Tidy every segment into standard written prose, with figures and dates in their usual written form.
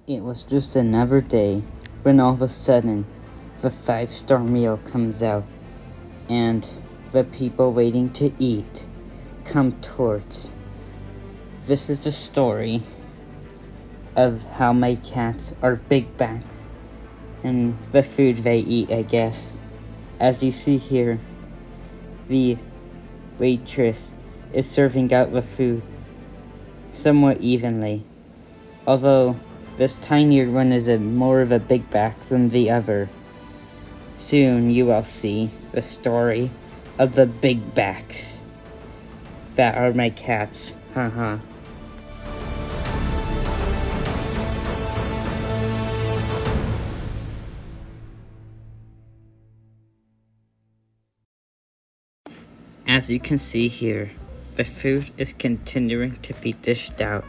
It was just another day when all of a sudden the 5-star meal comes out and the people waiting to eat come towards. This is the story of how my cats are bigbacks and the food they eat, I guess. As you see here, the waitress is serving out the food somewhat evenly, although this tinier one is more of a bigback than the other. Soon you will see the story of the bigbacks that are my cats, haha. As you can see here, the food is continuing to be dished out.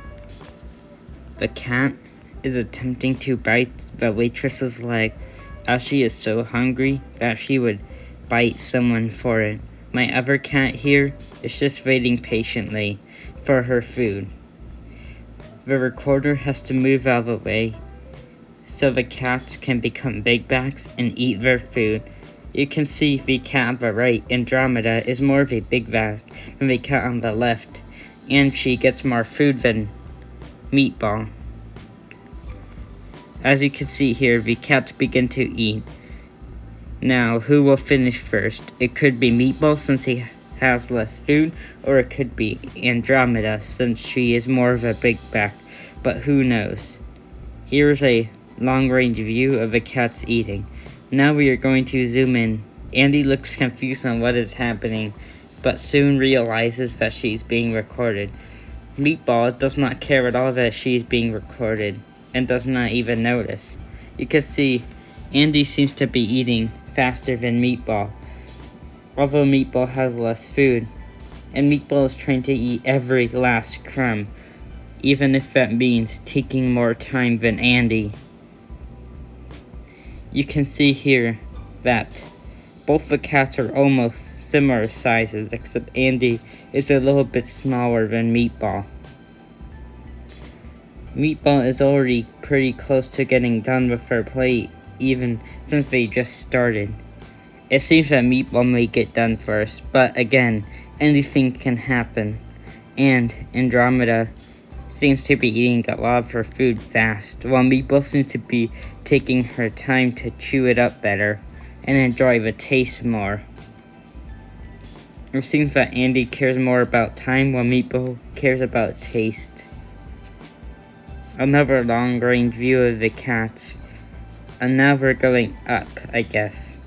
The cat is attempting to bite the waitress's leg as she is so hungry that she would bite someone for it. My other cat here is just waiting patiently for her food. The recorder has to move out of the way so the cats can become bigbacks and eat their food. You can see the cat on the right, Andromeda, is more of a bigback than the cat on the left, and she gets more food than Meatball. As you can see here, the cats begin to eat. Now, who will finish first? It could be Meatball since he has less food, or it could be Andromeda since she is more of a bigback, but who knows? Here's a long-range view of the cats eating. Now we are going to zoom in. Andy looks confused on what is happening, but soon realizes that she's being recorded. Meatball does not care at all that she's being recorded, and does not even notice. You can see Andy seems to be eating faster than Meatball, although Meatball has less food, and Meatball is trying to eat every last crumb, even if that means taking more time than Andy. You can see here that both the cats are almost similar sizes, except Andy is a little bit smaller than Meatball. Meatball is already pretty close to getting done with her plate, even since they just started. It seems that Meatball may get done first, but again, anything can happen, and Andromeda seems to be eating a lot of her food fast, while Meatball seems to be taking her time to chew it up better and enjoy the taste more. It seems that Andy cares more about time while Meatball cares about taste. Another long-range view of the cats, and now we're going up, I guess.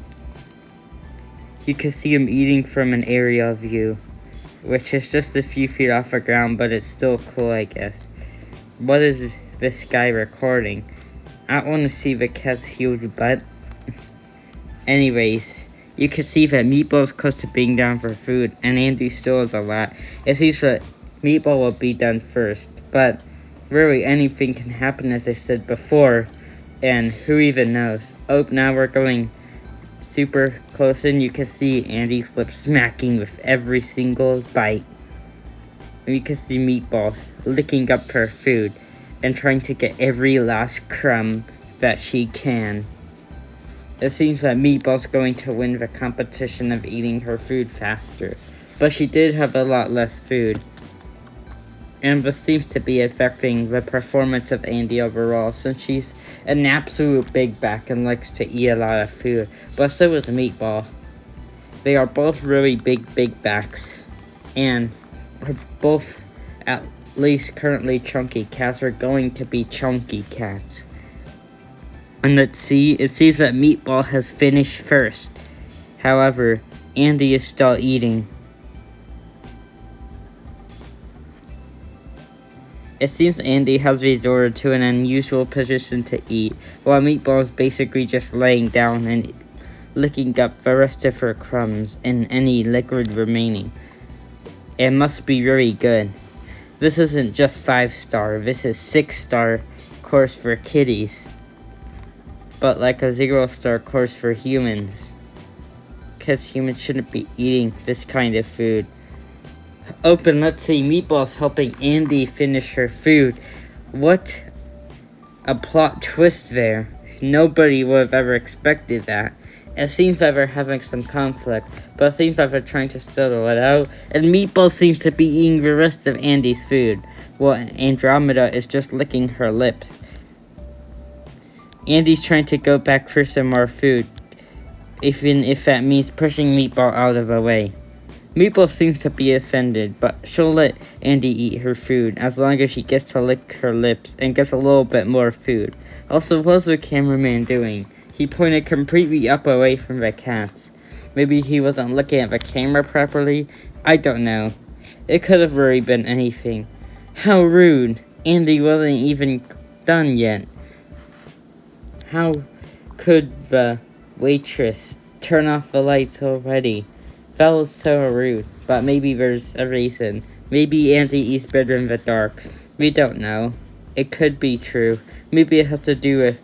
You can see them eating from an aerial view, which is just a few feet off the ground, but it's still cool, I guess. What is this guy recording? I want to see the cat's huge butt. Anyways, you can see that Meatball's close to being down for food, and Andy still has a lot. It seems that Meatball will be done first, but really anything can happen, as I said before, and who even knows? Oh, now we're going super close in. You can see Andy's lips smacking with every single bite. And you can see Meatball licking up her food and trying to get every last crumb that she can. It seems that Meatball's going to win the competition of eating her food faster, but she did have a lot less food. And this seems to be affecting the performance of Andy overall, since she's an absolute bigback and likes to eat a lot of food. But so is Meatball. They are both really bigbacks, and are both at least currently chunky cats, are going to be chunky cats. And let's see, it seems that Meatball has finished first. However, Andy is still eating. It seems Andy has resorted to an unusual position to eat, while Meatball is basically just laying down and licking up the rest of her crumbs and any liquid remaining. It must be really good. This isn't just 5-star, this is 6-star course for kitties, but like a 0-star course for humans, because humans shouldn't be eating this kind of food. Open, let's see, Meatball's helping Andy finish her food. What a plot twist there. Nobody would have ever expected that. It seems that they're having some conflict, but it seems that they're trying to settle it out. And Meatball seems to be eating the rest of Andy's food, while Andromeda is just licking her lips. Andy's trying to go back for some more food, even if that means pushing Meatball out of the way. Meatball seems to be offended, but she'll let Andy eat her food as long as she gets to lick her lips and gets a little bit more food. Also, what was the cameraman doing? He pointed completely up away from the cats. Maybe he wasn't looking at the camera properly? I don't know. It could have really been anything. How rude. Andy wasn't even done yet. How could the waitress turn off the lights already? That was so rude, but maybe there's a reason. Maybe Andy eats better in the dark. We don't know. It could be true. Maybe it has to do with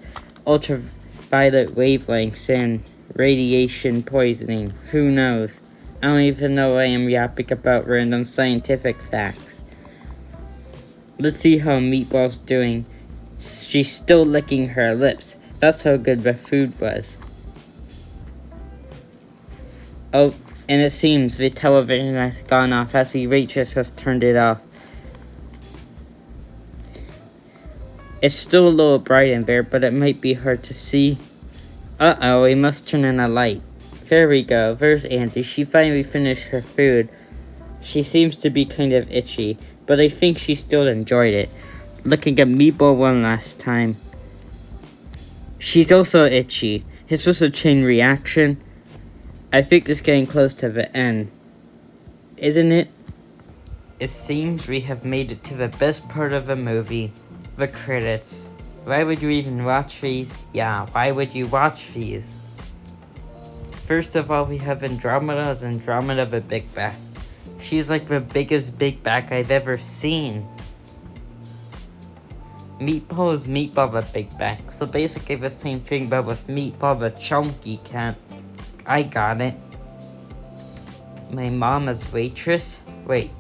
ultraviolet wavelengths and radiation poisoning. Who knows? I don't even know why I'm yapping about random scientific facts. Let's see how Meatball's doing. She's still licking her lips. That's how good the food was. Oh, and it seems the television has gone off as the waitress has turned it off. It's still a little bright in there, but it might be hard to see. Uh-oh, we must turn on a light. There we go, there's Andy. She finally finished her food. She seems to be kind of itchy, but I think she still enjoyed it. Looking at Meatball one last time. She's also itchy. It's just a chain reaction. I think it's getting close to the end. Isn't it? It seems we have made it to the best part of the movie. The credits. Why would you even watch these? Yeah, why would you watch these? First of all, we have Andromeda as Andromeda the Bigback. She's like the biggest bigback I've ever seen. Meatball is Meatball the Bigback. So basically the same thing, but with Meatball the Chunky Cat. I got it. My mom is waitress? Wait.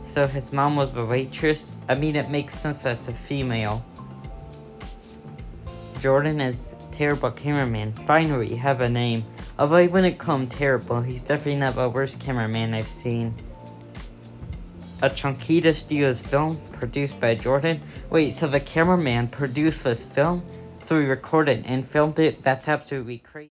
So his mom was the waitress? I mean, it makes sense that it's a female. Jordan is terrible cameraman. Finally, have a name. Although I wouldn't call him terrible, he's definitely not the worst cameraman I've seen. A Chunkita Studios film produced by Jordan? Wait, so the cameraman produced this film? So we recorded and filmed it? That's absolutely crazy.